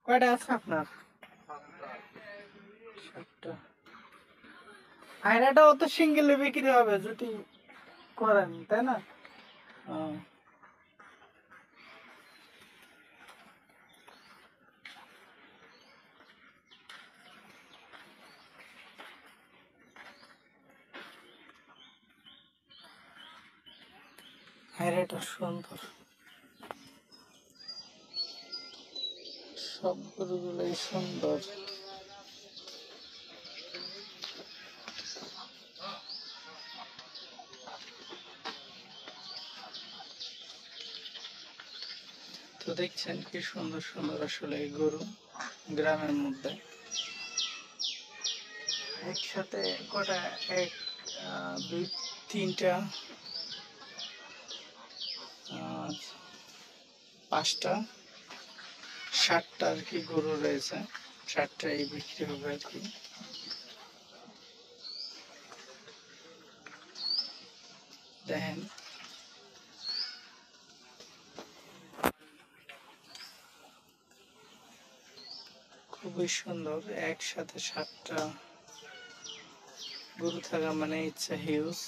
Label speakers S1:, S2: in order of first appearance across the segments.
S1: কয়টা আছে আপনার? 7টা। আর এটাও তো সিঙ্গেলে বিক্রি হবে যদি করেন, তাই না? ও। আর এটা সুন্দর, সব গরুগুলোই সুন্দর। তো দেখছেন কি সুন্দর সুন্দর আসলে এই গরু গ্রামের মধ্যে একসাথে কটা, এক, দুই, তিনটা, 5টা, 7টা আর কি গরু রয়েছে। 7টাই বিক্রি হবে আর কি। দেখেন খুবই সুন্দর, একসাথে 7টা গরু থাকা মানে ইচ্ছা হিউজ।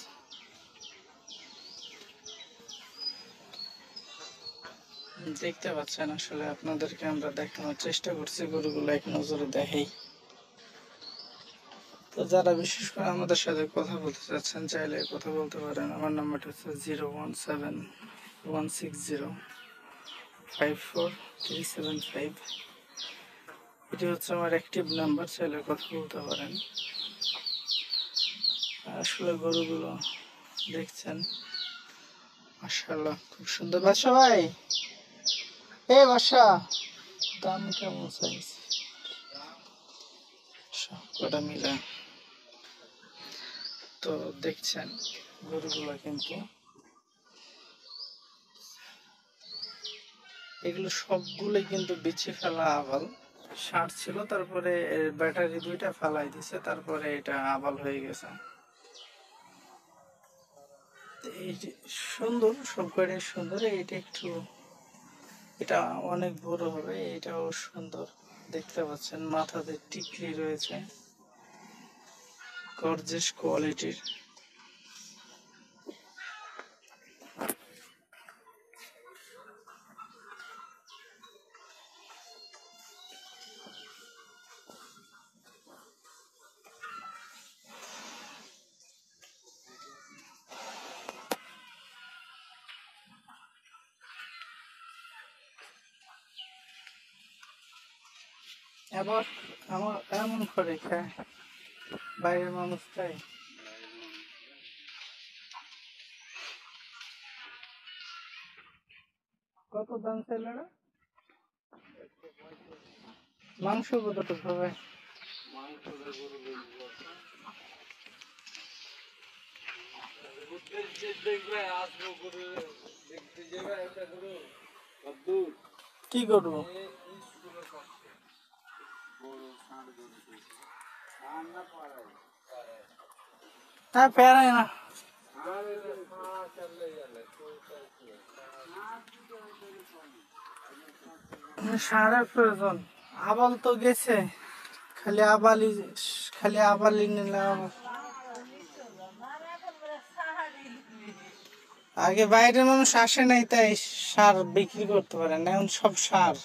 S1: দেখতে পাচ্ছেন আসলে আপনাদেরকে আমরা দেখানোর চেষ্টা করছি, গরুগুলো এক নজরে দেখাই। তো যারা বিশেষ করে আমাদের সাথে কথা বলতে চাচ্ছেন চাইলে কথা বলতে পারেন। আমার নাম্বারটা হচ্ছে 01716054375। এটি হচ্ছে আমার অ্যাক্টিভ নাম্বার, চাইলে কথা বলতে পারেন। আসলে গরুগুলো দেখছেন মাশাআল্লাহ খুব সুন্দর। বাদশা ভাই, এ বাদশা, দাম কেমন চাইছে সব কটা মিলা? তো দেখছেন গরুগুলো কিন্তু এগুলো সবগুলো কিন্তু বিচি ফেলা আবাল। ষাঁড় ছিল, তারপরে ব্যাটারি 2টা ফেলাই দিছে, তারপরে এটা আবাল হয়ে গেছে। এই যে সুন্দর, সবকটাই সুন্দর। এটা একটু, এটা অনেক বড় হবে, এটাও সুন্দর। দেখতে পাচ্ছেন মাথাতে টিকলি রয়েছে, গর্জিয়াস কোয়ালিটির। আবার আমার এমন করে খায় বাইরের মানুষ খায়। কত দাম চাইল না? মাংস কতটুকু হবে? কি করবো? হ্যাঁ, ফেরাই না। সারের প্রয়োজন, আবাল তো গেছে, খালি আবালি, খালি আবালি নিলাম। আগে বাইরের মানুষ আসে নাই তাই সার বিক্রি করতে পারে না, এখন সব সার।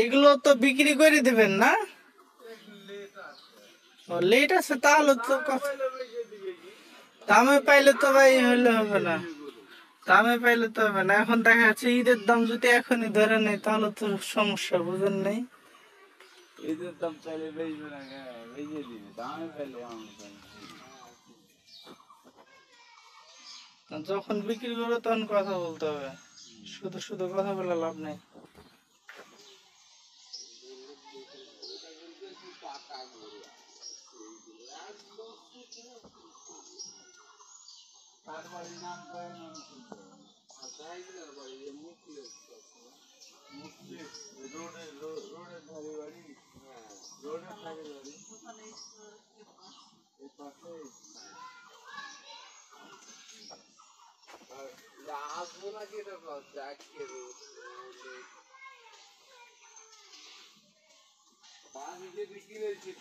S1: এগুলো তো বিক্রি করে দিবেন না? লেট আছে তাহলে তো দামে পাইলে তো ভাই হইলে হবে না, দামে পাইলে তো হবে না। এখন দেখা যাচ্ছে ঈদের দাম যদি এখনই ধরে নেই তাহলে তো সমস্যা, বুঝেন নাই? ঈদের দাম চাইলে বেচবে না, বেচে দিবে, দামে পাইলে যখন বিক্রি করবে তখন কথা বলতে হবে, শুধু শুধু কথা বলে লাভ নেই।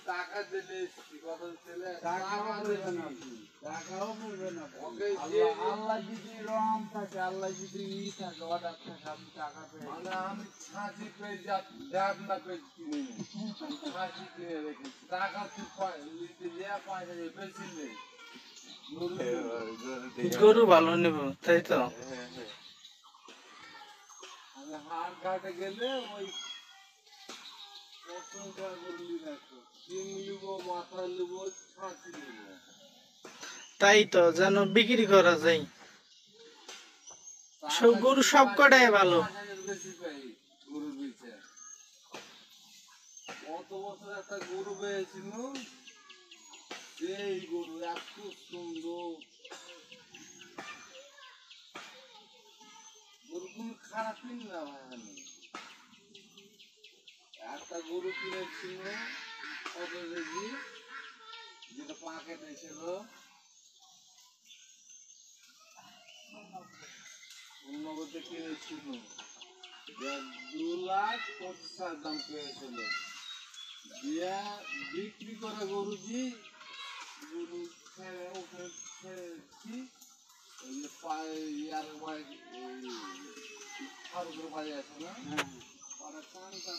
S2: টাকা দিলে টাকাও বলবে না আল্লাহ যদি রহম থাকে আল্লাহ যদি থাকে অর্ডার থাকে আমি টাকা পেয়ে মানে আমি ছাঁচি পেয়ে যাবনা পেয়ে কিনে ছাঁচি কিনে রেখেছি টাকা তুই পয়সা বেশি নেই
S1: গরু ভালো নেব তাই তো
S2: আমি হাট ঘাটে গেলে ওই
S1: তাই তো যেন বিক্রি করা যায় সব গরু সব কটাই ভালো
S2: কত বছর একটা গরু পেয়েছিল সেই গরু এত সুন্দর গরু কোনো খারাপই না ভাই আমি একটা গরু কিনেছিল কত কেজি যেটা পাকেটে ছিল নগদে কিনেছিল 2,25,000 দাম পেয়েছিল দিয়া বিক্রি করে গরুজি গরু ছেড়ে ওকে ছেড়েছি ওই যে পায়ে ইয়ার বাড়ি ফারুকের বাড়ি আছে না ওরা কানটা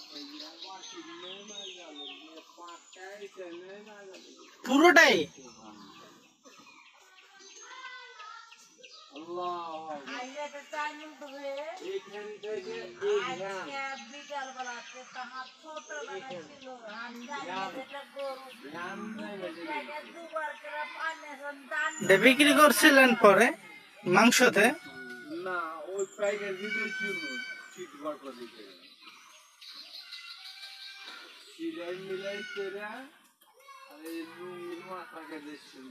S1: পুরোটাই বিক্রি করছিলেন পরে মাংসতে
S2: না ওই প্যাকেট দিতে ছিল শীত ঘটনা দিতে সিলাই মিলাই করে আর এই লুঙ্গির মাথাকে দেখছিল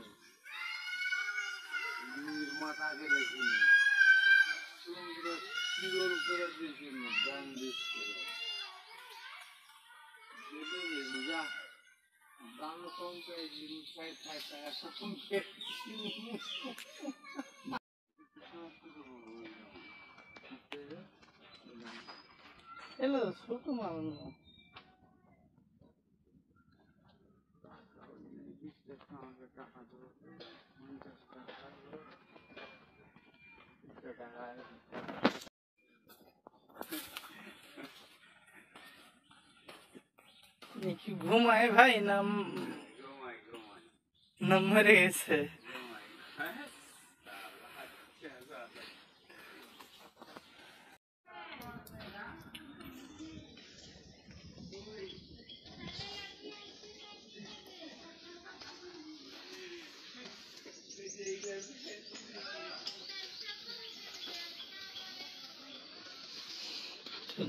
S2: লুঙ্গির মাথাকে দেখছিল সুন্দর শিরোর করে দিয়েছিল ব্যান্ডেজ করে যা দাম কম পেয়েছি 60 টাকা কম পেয়েছি
S1: এলো ছোট মানুষ কি ঘুমায় ভাই না মরে গেছে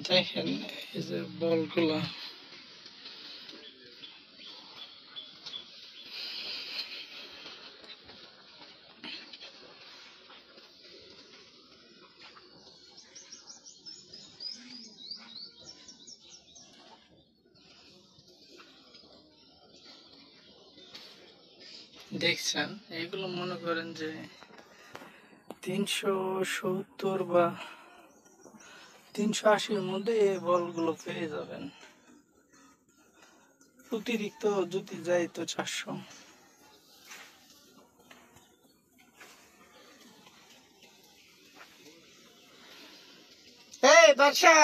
S1: দেখেন এই যে বলগুলো দেখছেন এগুলো মনে করেন যে 370 বা 380-র মধ্যে এই বলগুলো পেয়ে যাবেন অতিরিক্ত যদি যায় তো 400 এই বাদশা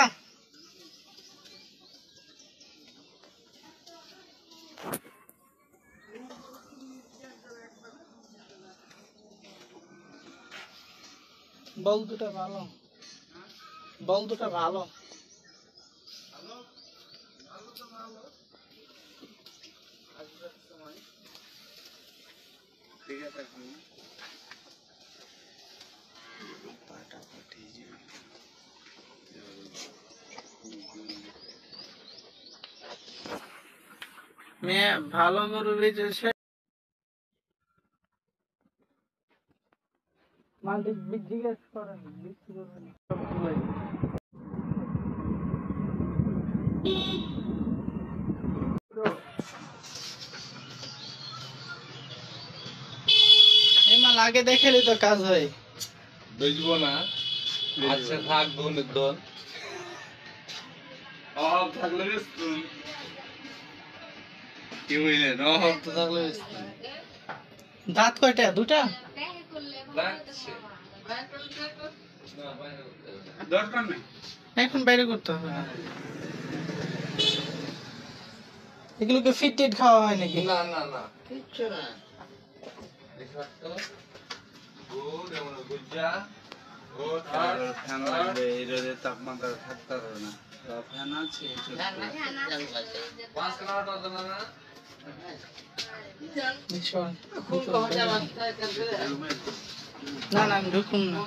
S1: বল দুটা ভালো বল দুটা ভালো
S2: ঠিক আছে
S1: মেয়ে ভালো গরু বেচেছে মালিক জিজ্ঞেস করেন বিক্রি করবেন সব তুলাই এই মাল আগে দেখালে তো কাজ হয়
S2: বুঝবো না আচ্ছা থাক দোনের দোন অভাব থাকলে বেশতুন কি হইলেন অভাব তো থাকলে বেশতুন
S1: দাঁত কয়টা দুটা
S2: লাগছে দরকার নেই
S1: এখন বাইরে করতে হবে না এগুলোকে ফিটেড খাওয়া হয় নাকি
S2: না না না কিচ্ছু না দেখো তো গুড় এমন গুজ্জা গুড় আর ফ্যান লাগবে এই রোদে তাপমাত্রা থাকতে পারবে না ফ্যান আছে পাঁচ কানা তো না না
S1: না না আমি ঢুকুন না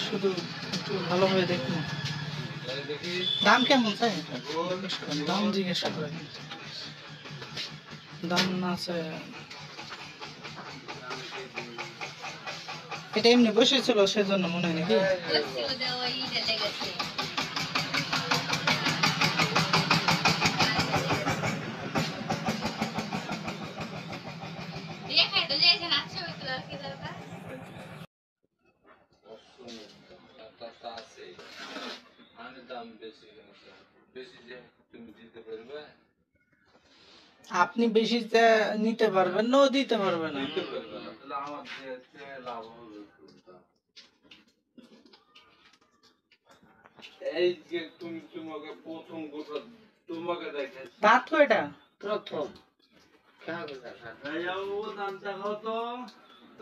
S1: শুধু একটু ভালোভাবে দেখুন
S2: দেখি
S1: দাম কেমন চাই দাম জিজ্ঞেস করেন দাম না চাই এটা এমনি বসেছিল সেজন্য মনে হয় নাকি আপনি বেশি নিতে পারবেন না দিতে পারবে না
S2: এই যে তুমি তোমাকে প্রথম গোটা তোমাকে দেখাচ্ছি
S1: দাঁত কয়টা
S2: প্রথম ও দাঁতটা কত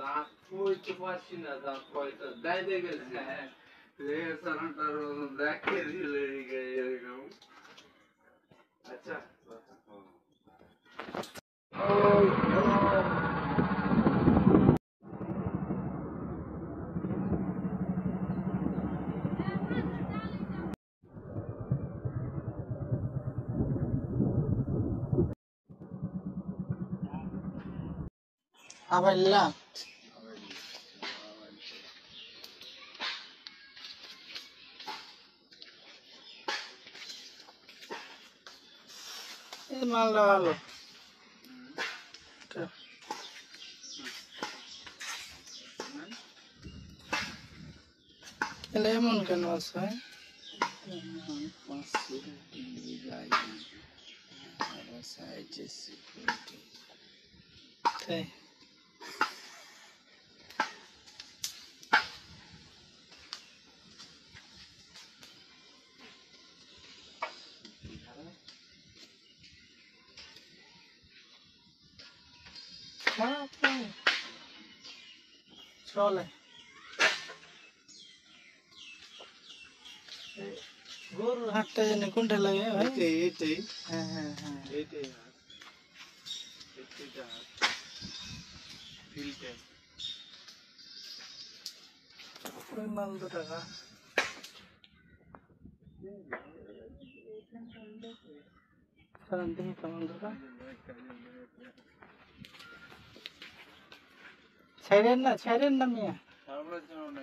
S2: দাঁত কইতে পারছি না দাঁত কয়টা দেয় দেখেছি হ্যাঁ দেখে দিলে এরকম আচ্ছা
S1: আবার লা এই মালটা ভালো তাহলে এমন কেন আছে তাই চলে গরুর হাটটা জানি কোনটা লাগে ভাই
S2: এটাই
S1: হ্যাঁ হ্যাঁ হ্যাঁ
S2: এটাই হাত এটা হাত ফিল্টার
S1: ওই মাল 2 টাকা সারান দেখি কেমন টাকা ছাইরেন না মিয়া
S2: আমরা জানো না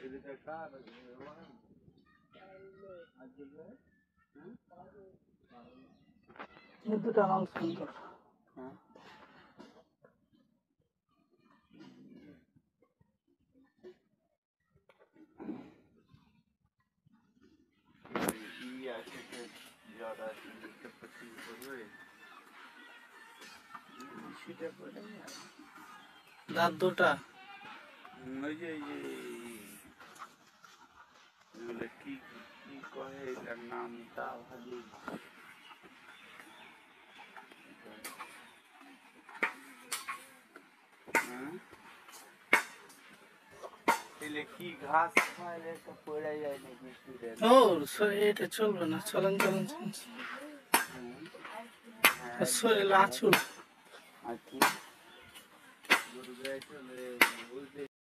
S2: এটা কার
S1: দুটা মাল সুন্দর দাঁত 2টা
S2: ওই যে এগুলো কি কি কয় এটার নামটা ভালো কি ঘাস খাইলে তো পড়ে যায় নাকি স্টুডেন্ট
S1: ও এটা চলবে না চলেন শরীর আছুল
S2: আচ্ছা গরু গায়ে চলে